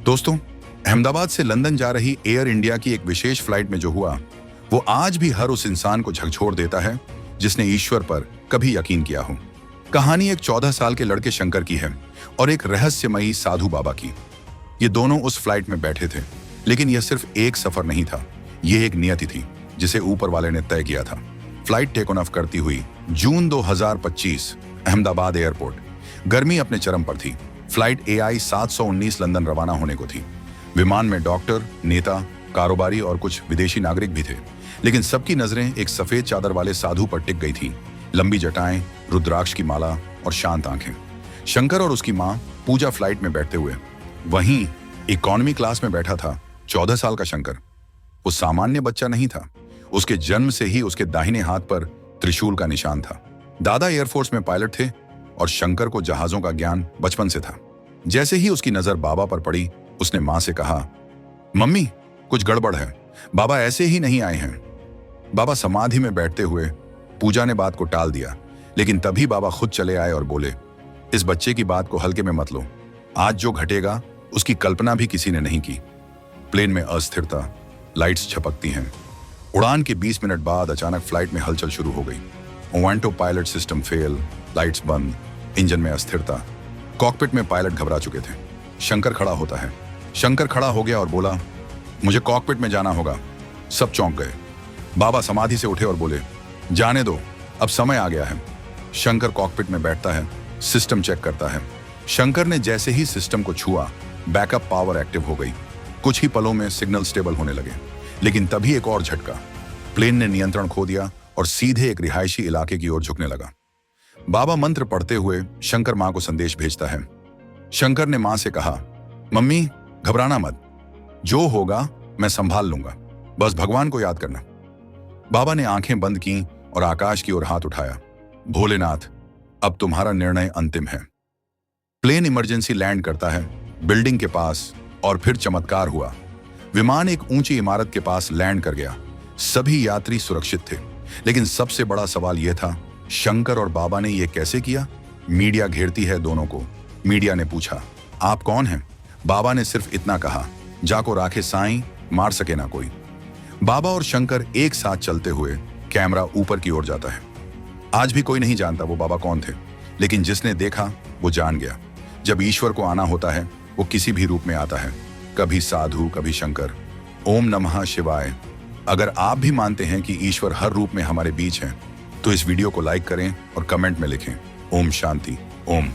दोस्तों, अहमदाबाद से लंदन जा रही एयर इंडिया की एक विशेष फ्लाइट में जो हुआ वो आज भी हर उस इंसान को झकझोर देता है जिसने ईश्वर पर कभी यकीन किया हो। कहानी एक 14 साल के लड़के शंकर की है और एक रहस्यमयी साधु बाबा की। ये दोनों उस फ्लाइट में बैठे थे, लेकिन यह सिर्फ एक सफर नहीं था, यह एक नियति थी जिसे ऊपर वाले ने तय किया था। फ्लाइट टेक ऑफ करती हुई जून 2025 अहमदाबाद एयरपोर्ट। गर्मी अपने चरम पर थी। फ्लाइट AI 719 लंदन रवाना होने को थी। विमान में डॉक्टर, नेता, कारोबारी और कुछ विदेशी नागरिक भी थे, लेकिन सबकी नजरें एक सफेद चादर वाले साधु पर टिक गई थी। लंबी जटाएं, रुद्राक्ष की माला और शांत आंखें। शंकर और उसकी मां पूजा फ्लाइट में बैठते हुए। वहीं इकोनॉमी क्लास में बैठा था 14 साल का शंकर। वो सामान्य बच्चा नहीं था। उसके जन्म से ही उसके दाहिने हाथ पर त्रिशूल का निशान था। दादा एयरफोर्स में पायलट थे और शंकर को जहाजों का ज्ञान बचपन से था। जैसे ही उसकी नजर बाबा पर पड़ी, उसने मां से कहा, मम्मी कुछ गड़बड़ है, बाबा ऐसे ही नहीं आए हैं। बाबा समाधि में बैठते हुए। पूजा ने बात को टाल दिया, लेकिन तभी बाबा खुद चले आए और बोले, इस बच्चे की बात को हल्के में मत लो। आज जो घटेगा उसकी कल्पना भी किसी ने नहीं की। प्लेन में अस्थिरता, लाइट्स झपकती हैं। उड़ान के 20 मिनट बाद अचानक फ्लाइट में हलचल शुरू हो गई। ओवेंटो पायलट सिस्टम फेल, लाइट्स बंद, इंजन में अस्थिरता। कॉकपिट में पायलट घबरा चुके थे। शंकर खड़ा होता है। शंकर खड़ा हो गया और बोला, मुझे कॉकपिट में जाना होगा। सब चौंक गए। बाबा समाधि से उठे और बोले, जाने दो, अब समय आ गया है। शंकर कॉकपिट में बैठता है, सिस्टम चेक करता है। शंकर ने जैसे ही सिस्टम को छुआ, बैकअप पावर एक्टिव हो गई। कुछ ही पलों में सिग्नल स्टेबल होने लगे, लेकिन तभी एक और झटका। प्लेन ने नियंत्रण खो दिया और सीधे एक रिहायशी इलाके की ओर झुकने लगा। बाबा मंत्र पढ़ते हुए शंकर मां को संदेश भेजता है। शंकर ने मां से कहा, मम्मी घबराना मत, जो होगा मैं संभाल लूंगा, बस भगवान को याद करना। बाबा ने आंखें बंद की और आकाश की ओर हाथ उठाया। भोलेनाथ, अब तुम्हारा निर्णय अंतिम है। प्लेन इमरजेंसी लैंड करता है बिल्डिंग के पास और फिर चमत्कार हुआ। विमान एक ऊंची इमारत के पास लैंड कर गया। सभी यात्री सुरक्षित थे, लेकिन सबसे बड़ा सवाल यह था, शंकर और बाबा ने यह कैसे किया? मीडिया घेरती है दोनों को। मीडिया ने पूछा, आप कौन हैं? बाबा ने सिर्फ इतना कहा, जाको राखे साईं, मार सके ना कोई। बाबा और शंकर एक साथ चलते हुए, कैमरा ऊपर की ओर जाता है। आज भी कोई नहीं जानता वो बाबा कौन थे, लेकिन जिसने देखा वो जान गया। जब ईश्वर को आना होता है, वो किसी भी रूप में आता है, कभी साधु, कभी शंकर। ओम नमः शिवाय। अगर आप भी मानते हैं कि ईश्वर हर रूप में हमारे बीच है, तो इस वीडियो को लाइक करें और कमेंट में लिखें, ओम शांति, ओम।